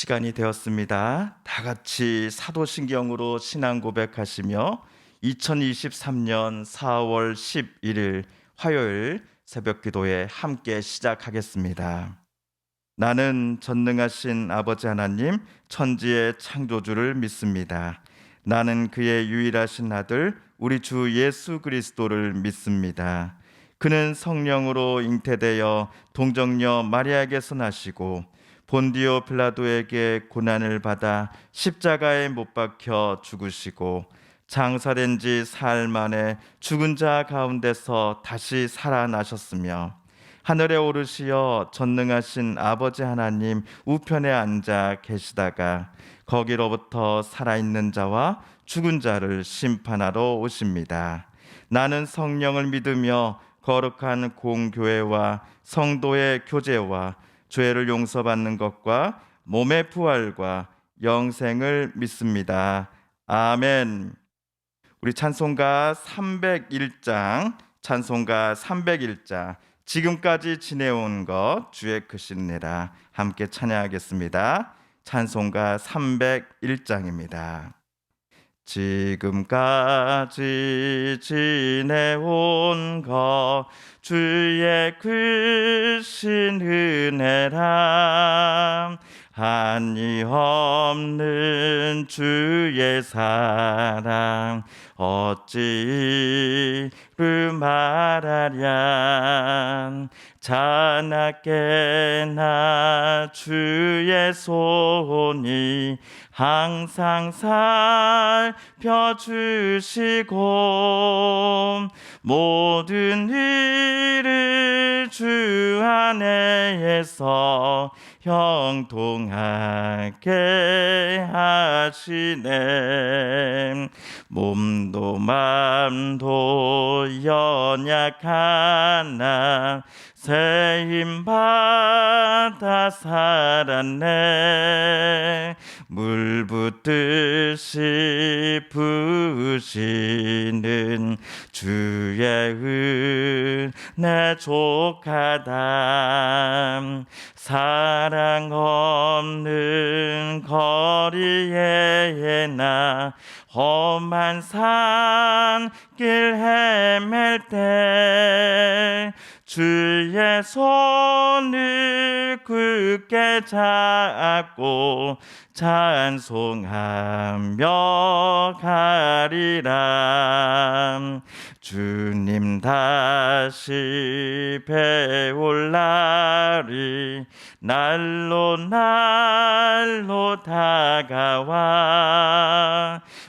시간이 되었습니다. 다 같이 사도신경으로 신앙 고백하시며 2023년 4월 11일 화요일 새벽 기도에 함께 시작하겠습니다. 나는 전능하신 아버지 하나님 천지의 창조주를 믿습니다. 나는 그의 유일하신 아들 우리 주 예수 그리스도를 믿습니다. 그는 성령으로 잉태되어 동정녀 마리아에게서 나시고 본디오 빌라도에게 고난을 받아 십자가에 못 박혀 죽으시고 장사된 지 사흘 만에 죽은 자 가운데서 다시 살아나셨으며 하늘에 오르시어 전능하신 아버지 하나님 우편에 앉아 계시다가 거기로부터 살아있는 자와 죽은 자를 심판하러 오십니다. 나는 성령을 믿으며 거룩한 공교회와 성도의 교제와 죄를 용서받는 것과 몸의 부활과 영생을 믿습니다. 아멘. 우리 찬송가 301장 지금까지 지내온 것 주의 크신 은혜라 함께 찬양하겠습니다. 찬송가 301장입니다. 지금까지 지내온 것 주의 크신 은혜라 한이 없는 주의 사랑 어찌 이루 말하랴 자나깨나 주의 손이 항상 살펴주시고 모든 일을 주 안에서 형통하게 하시네. 몸도 맘도 연약하나 새 힘 받아 살았네. 물 붓듯이 부으시는 주의 은혜 족하다. 사랑 없는 거리에 나 험한 산길 헤맬 때 주의 손을 굳게 잡고 찬송하며 가리라. 주님 다시 배울 날이 날로 다가와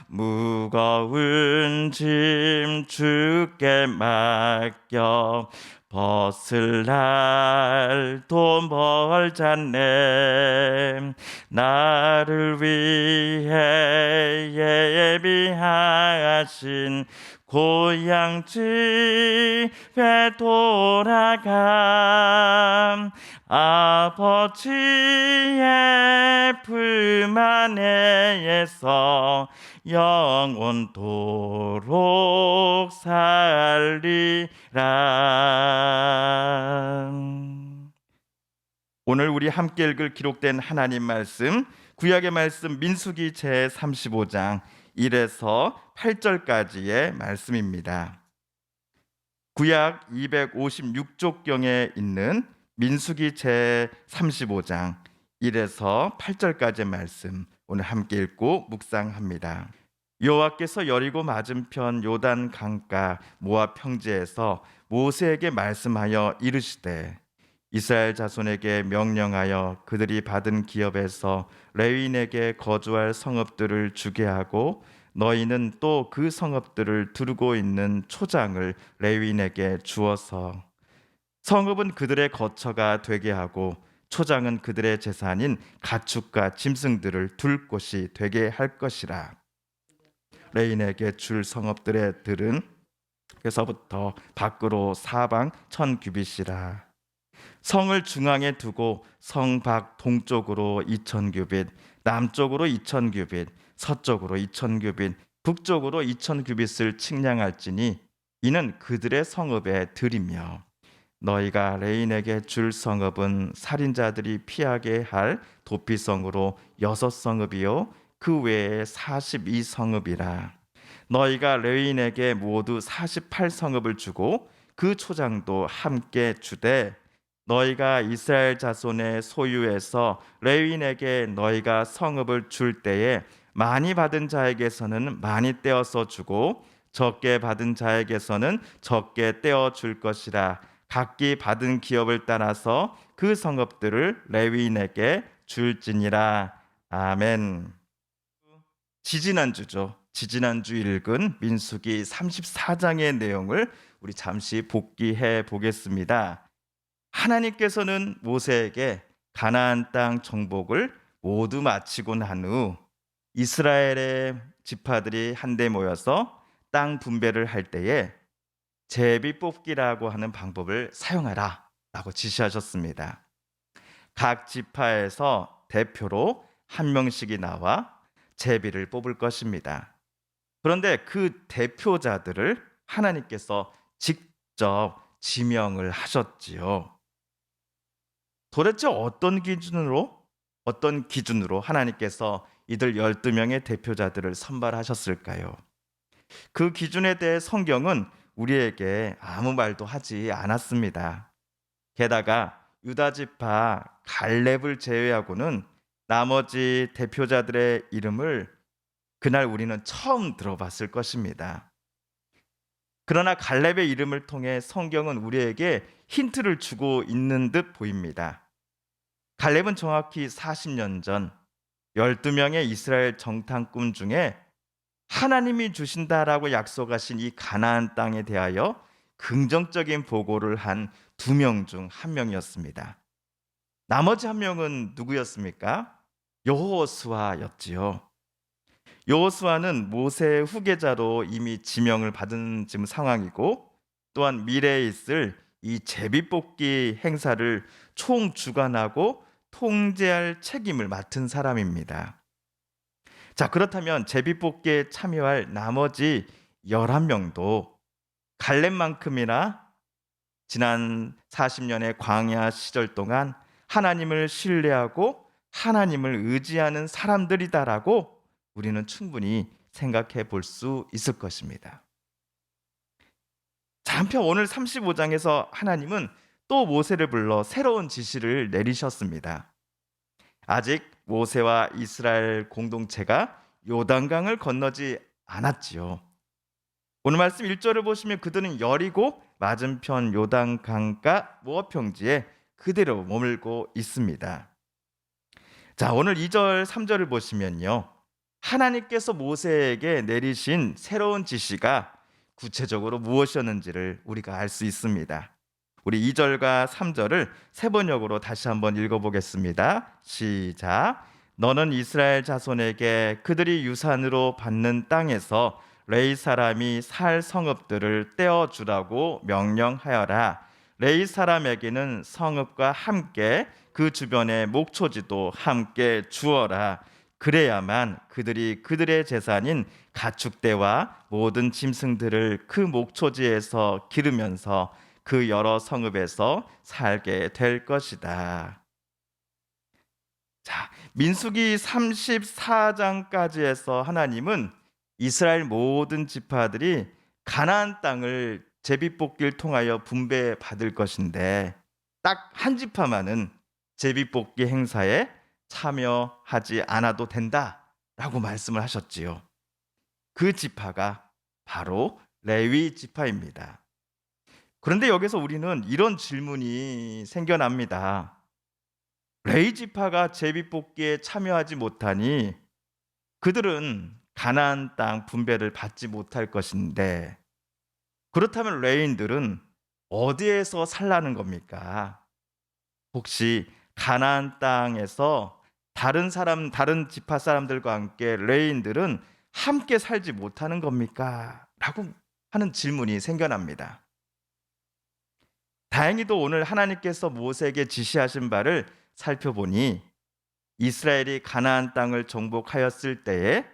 무거운 짐 주께 맡겨 벗을 날도 멀잖네. 나를 위해 예비하신 고향 집에 돌아가 아버지의 품 안에서 영원토록 살리라. 오늘 우리 함께 읽을 기록된 하나님 말씀 구약의 말씀 민수기 제35장 1에서 8절까지의 말씀입니다. 구약 256쪽경에 있는 민수기 제35장 1에서 8절까지의 말씀 오늘 함께 읽고 묵상합니다. 여호와께서 여리고 맞은편 요단 강가 모압 평지에서 모세에게 말씀하여 이르시되 이스라엘 자손에게 명령하여 그들이 받은 기업에서 레위인에게 거주할 성읍들을 주게 하고 너희는 또 그 성읍들을 두르고 있는 초장을 레위인에게 주어서 성읍은 그들의 거처가 되게 하고 초장은 그들의 재산인 가축과 짐승들을 둘 곳이 되게 할 것이라. 레위인에게 줄 성읍들의 들은 에서부터 밖으로 사방 1000규빗이라. 성을 중앙에 두고 성 밖 동쪽으로 2000규빗, 남쪽으로 2000규빗, 서쪽으로 2000규빗, 북쪽으로 2000규빗을 측량할지니 이는 그들의 성읍의 들이며 너희가 레인에게 줄 성읍은 살인자들이 피하게 할 도피성으로 6성읍이요 그 외에 42성읍이라. 너희가 레인에게 모두 48성읍을 주고 그 초장도 함께 주되, 너희가 이스라엘 자손의 소유에서 레윈에게 너희가 성읍을 줄 때에 많이 받은 자에게서는 많이 떼어서 주고 적게 받은 자에게서는 적게 떼어 줄 것이라. 각기 받은 기업을 따라서 그 성읍들을 레위인에게 줄지니라. 아멘. 지지난주죠. 지지난주 읽은 민수기 34장의 내용을 우리 잠시 복기해 보겠습니다. 하나님께서는 모세에게 가나안 땅 정복을 모두 마치고 난 후 이스라엘의 지파들이 한데 모여서 땅 분배를 할 때에 제비 뽑기라고 하는 방법을 사용하라 라고 지시하셨습니다. 각 지파에서 대표로 한 명씩이 나와 제비를 뽑을 것입니다. 그런데 그 대표자들을 하나님께서 직접 지명을 하셨지요. 도대체 어떤 기준으로 하나님께서 이들 12명의 대표자들을 선발하셨을까요? 그 기준에 대해 성경은 우리에게 아무 말도 하지 않았습니다. 게다가 유다 지파 갈렙을 제외하고는 나머지 대표자들의 이름을 그날 우리는 처음 들어봤을 것입니다. 그러나 갈렙의 이름을 통해 성경은 우리에게 힌트를 주고 있는 듯 보입니다. 갈렙은 정확히 40년 전 12명의 이스라엘 정탐꾼 중에 하나님이 주신다라고 약속하신 이 가나안 땅에 대하여 긍정적인 보고를 한 2명 중 한 명이었습니다. 나머지 한 명은 누구였습니까? 여호수아였지요. 여호수아는 모세의 후계자로 이미 지명을 받은 지금 상황이고, 또한 미래에 있을 이 제비뽑기 행사를 총주관하고 통제할 책임을 맡은 사람입니다. 자, 그렇다면 제비뽑기에 참여할 나머지 11명도 갈렙만큼이나 지난 40년의 광야 시절 동안 하나님을 신뢰하고 하나님을 의지하는 사람들이다라고 우리는 충분히 생각해 볼 수 있을 것입니다. 자, 한편 오늘 35장에서 하나님은 또 모세를 불러 새로운 지시를 내리셨습니다. 아직 모세와 이스라엘 공동체가 요단강을 건너지 않았지요. 오늘 말씀 1절을 보시면 그들은 여리고 맞은편 요단강가 모압 평지에 그대로 머물고 있습니다. 자, 오늘 2절 3절을 보시면요, 하나님께서 모세에게 내리신 새로운 지시가 구체적으로 무엇이었는지를 우리가 알 수 있습니다. 우리 2절과 3절을 세 번역으로 다시 한번 읽어보겠습니다. 시작. 너는 이스라엘 자손에게 그들이 유산으로 받는 땅에서 레위 사람이 살 성읍들을 떼어주라고 명령하여라. 레위 사람에게는 성읍과 함께 그 주변의 목초지도 함께 주어라. 그래야만 그들이 그들의 재산인 가축대와 모든 짐승들을 그 목초지에서 기르면서 그 여러 성읍에서 살게 될 것이다. 자, 민수기 34장까지 해서 하나님은 이스라엘 모든 지파들이 가나안 땅을 제비뽑기를 통하여 분배받을 것인데 딱 한 지파만은 제비뽑기 행사에 참여하지 않아도 된다라고 말씀을 하셨지요. 그 지파가 바로 레위 지파입니다. 그런데 여기서 우리는 이런 질문이 생겨납니다. 레위 지파가 제비뽑기에 참여하지 못하니 그들은 가나안 땅 분배를 받지 못할 것인데, 그렇다면 레위인들은 어디에서 살라는 겁니까? 혹시 가나안 땅에서 다른 지파 사람들과 함께 레위인들은 함께 살지 못하는 겁니까? 라고 하는 질문이 생겨납니다. 다행히도 오늘 하나님께서 모세에게 지시하신 바를 살펴보니 이스라엘이 가나안 땅을 정복하였을 때에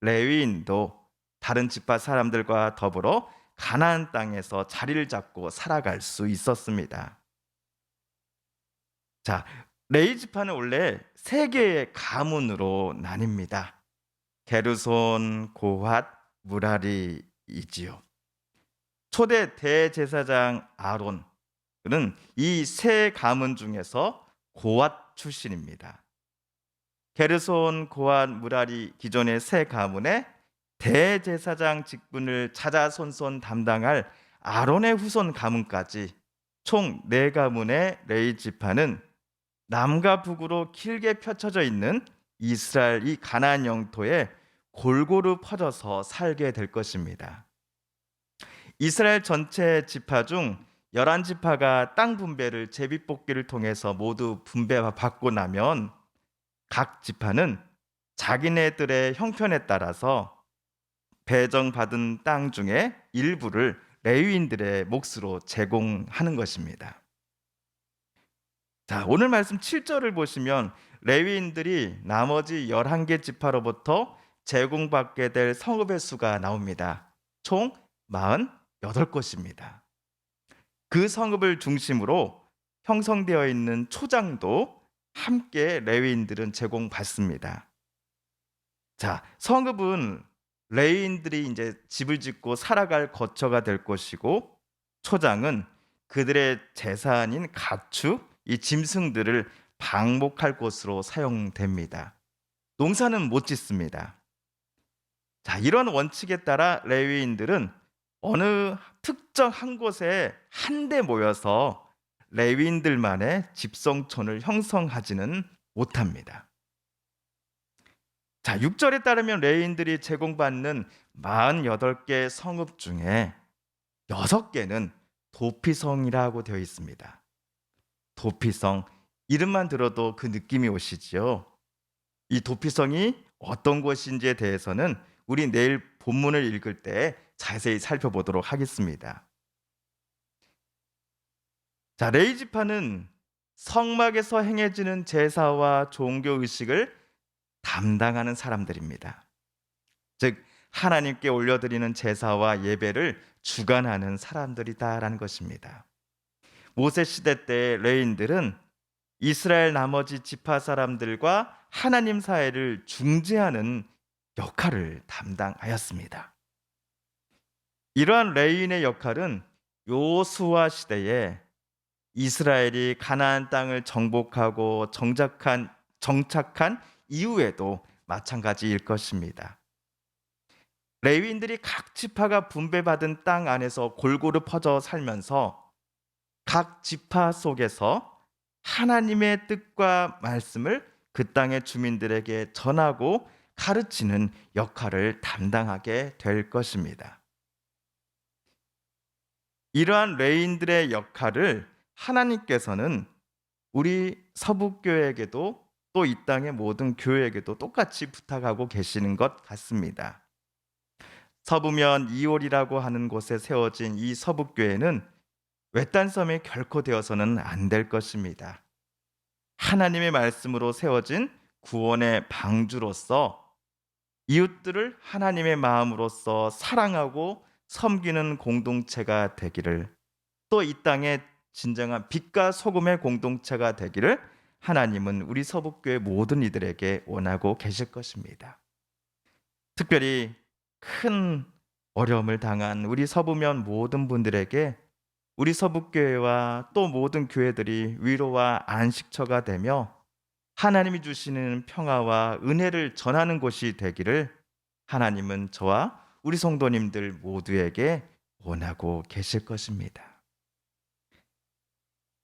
레위인도 다른 지파 사람들과 더불어 가나안 땅에서 자리를 잡고 살아갈 수 있었습니다. 자, 레위 지파는 원래 세 개의 가문으로 나뉩니다. 게르손, 고핫, 무라리이지요. 초대 대제사장 아론은 이 세 가문 중에서 고핫 출신입니다. 게르손, 고핫, 무라리 기존의 세 가문의 대제사장 직분을 자자손손 담당할 아론의 후손 가문까지 총 네 가문의 레위 지파는 남과 북으로 길게 펼쳐져 있는 이스라엘 이 가나안 영토에 골고루 퍼져서 살게 될 것입니다. 이스라엘 전체 지파 중 11지파가 땅 분배를 제비뽑기를 통해서 모두 분배받고 나면 각 지파는 자기네들의 형편에 따라서 배정받은 땅 중에 일부를 레위인들의 몫으로 제공하는 것입니다. 자, 오늘 말씀 7절을 보시면 레위인들이 나머지 11개 지파로부터 제공받게 될 성읍의 수가 나옵니다. 총 48곳입니다. 그 성읍을 중심으로 형성되어 있는 초장도 함께 레위인들은 제공받습니다. 자, 성읍은 레위인들이 이제 집을 짓고 살아갈 거처가 될 것이고, 초장은 그들의 재산인 가축, 이 짐승들을 방목할 곳으로 사용됩니다. 농사는 못 짓습니다. 자, 이런 원칙에 따라 레위인들은 어느 특정 한 곳에 한데 모여서 레위인들만의 집성촌을 형성하지는 못합니다. 자, 6절에 따르면 레위인들이 제공받는 48개 성읍 중에 6개는 도피성이라고 되어 있습니다. 도피성, 이름만 들어도 그 느낌이 오시지요. 이 도피성이 어떤 곳인지에 대해서는 우리 내일 본문을 읽을 때 자세히 살펴보도록 하겠습니다. 자, 레위 지파는 성막에서 행해지는 제사와 종교 의식을 담당하는 사람들입니다. 즉, 하나님께 올려드리는 제사와 예배를 주관하는 사람들이다라는 것입니다. 모세 시대 때 레위인들은 이스라엘 나머지 지파 사람들과 하나님 사이를 중재하는 역할을 담당하였습니다. 이러한 레위인의 역할은 요수아 시대에 이스라엘이 가나안 땅을 정복하고 정착한 이후에도 마찬가지일 것입니다. 레위인들이 각 지파가 분배받은 땅 안에서 골고루 퍼져 살면서 각 지파 속에서 하나님의 뜻과 말씀을 그 땅의 주민들에게 전하고 가르치는 역할을 담당하게 될 것입니다. 이러한 레위인들의 역할을 하나님께서는 우리 서북교회에게도 또 이 땅의 모든 교회에게도 똑같이 부탁하고 계시는 것 같습니다. 서부면 이홀이라고 하는 곳에 세워진 이 서북교회는 외딴 섬이 결코 되어서는 안 될 것입니다. 하나님의 말씀으로 세워진 구원의 방주로서 이웃들을 하나님의 마음으로서 사랑하고 섬기는 공동체가 되기를, 또 이 땅에 진정한 빛과 소금의 공동체가 되기를 하나님은 우리 서북교회 모든 이들에게 원하고 계실 것입니다. 특별히 큰 어려움을 당한 우리 서부면 모든 분들에게 우리 서북교회와 또 모든 교회들이 위로와 안식처가 되며 하나님이 주시는 평화와 은혜를 전하는 곳이 되기를 하나님은 저와 우리 성도님들 모두에게 원하고 계실 것입니다.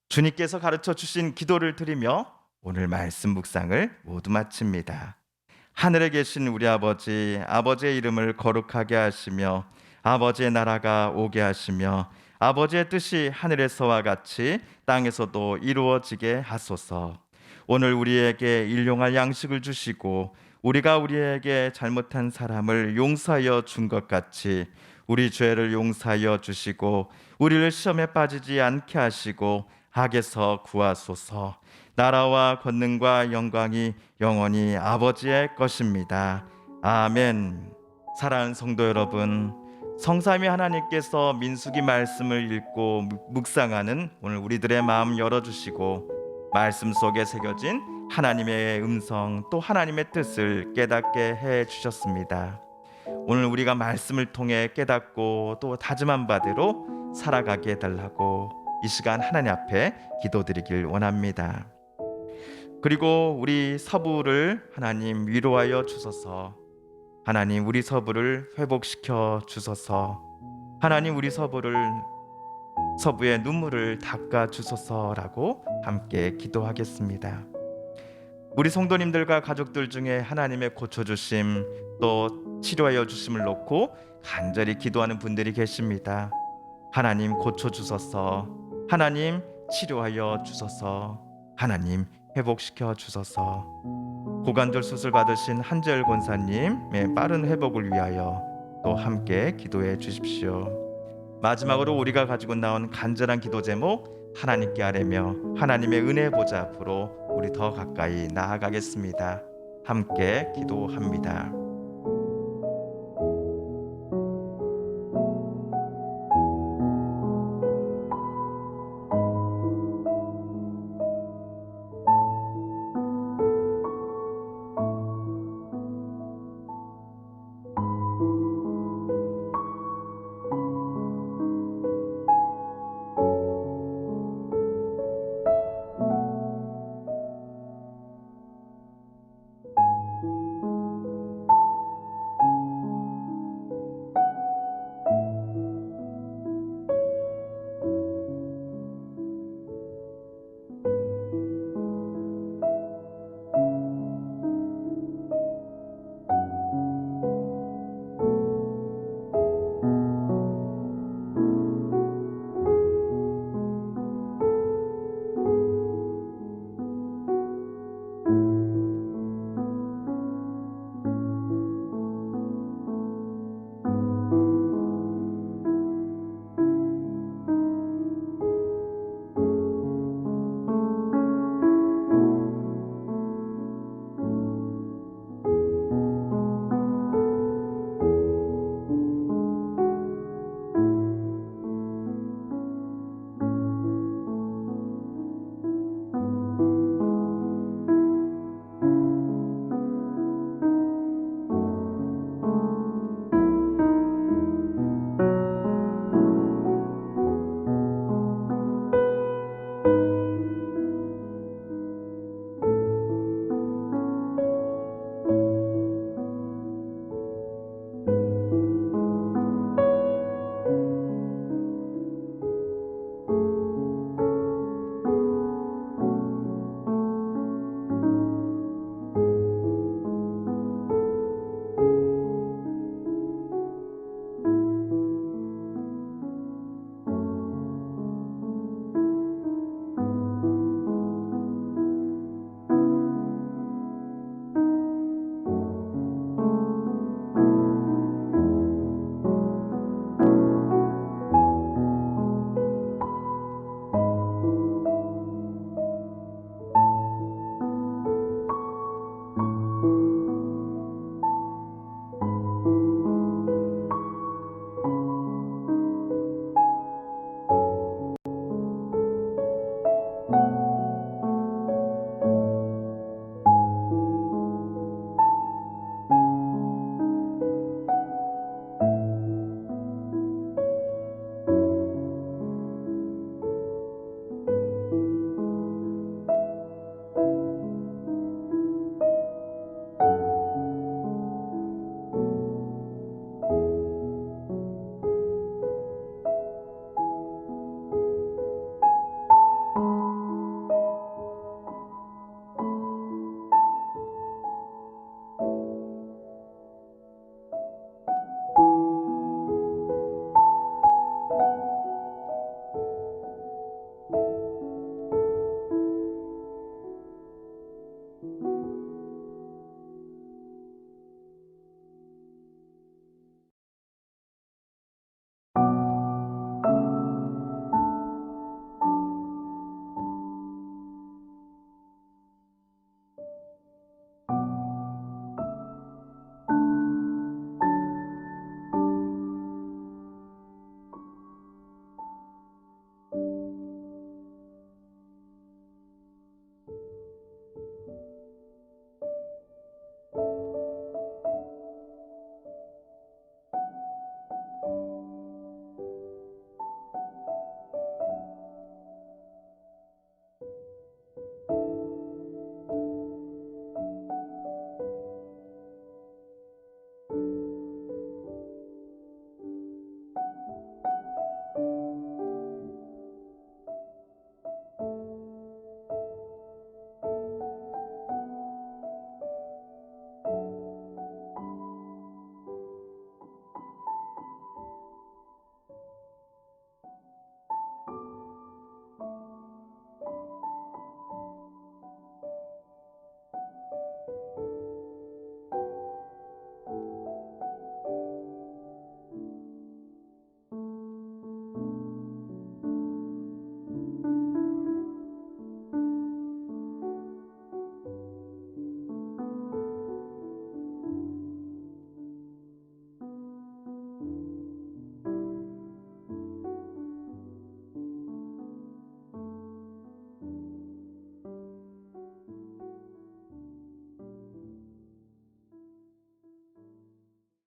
주님께서 가르쳐 주신 기도를 드리며 오늘 말씀 묵상을 모두 마칩니다. 하늘에 계신 우리 아버지, 아버지의 이름을 거룩하게 하시며 아버지의 나라가 오게 하시며 아버지의 뜻이 하늘에서와 같이 땅에서도 이루어지게 하소서. 오늘 우리에게 일용할 양식을 주시고 우리가 우리에게 잘못한 사람을 용서하여 준 것 같이 우리 죄를 용서하여 주시고 우리를 시험에 빠지지 않게 하시고 악에서 구하소서. 나라와 권능과 영광이 영원히 아버지의 것입니다. 아멘. 사랑하는 성도 여러분, 성삼위 하나님께서 민수기 말씀을 읽고 묵상하는 오늘 우리들의 마음 열어주시고 말씀 속에 새겨진 하나님의 음성 또 하나님의 뜻을 깨닫게 해 주셨습니다. 오늘 우리가 말씀을 통해 깨닫고 또 다짐한 바대로 살아가게 해달라고 이 시간 하나님 앞에 기도드리길 원합니다. 그리고 우리 서부를 하나님 위로하여 주소서. 하나님 우리 서부를 회복시켜 주소서. 하나님 우리 서부의 눈물을 닦아 주소서라고 함께 기도하겠습니다. 우리 성도님들과 가족들 중에 하나님의 고쳐주심 또 치료하여 주심을 놓고 간절히 기도하는 분들이 계십니다. 하나님 고쳐주소서. 하나님 치료하여 주소서. 하나님 회복시켜 주소서. 고관절 수술 받으신 한재열 권사님의 빠른 회복을 위하여 또 함께 기도해 주십시오. 마지막으로 우리가 가지고 나온 간절한 기도 제목 하나님께 아뢰며 하나님의 은혜 보좌 앞으로 우리 더 가까이 나아가겠습니다. 함께 기도합니다.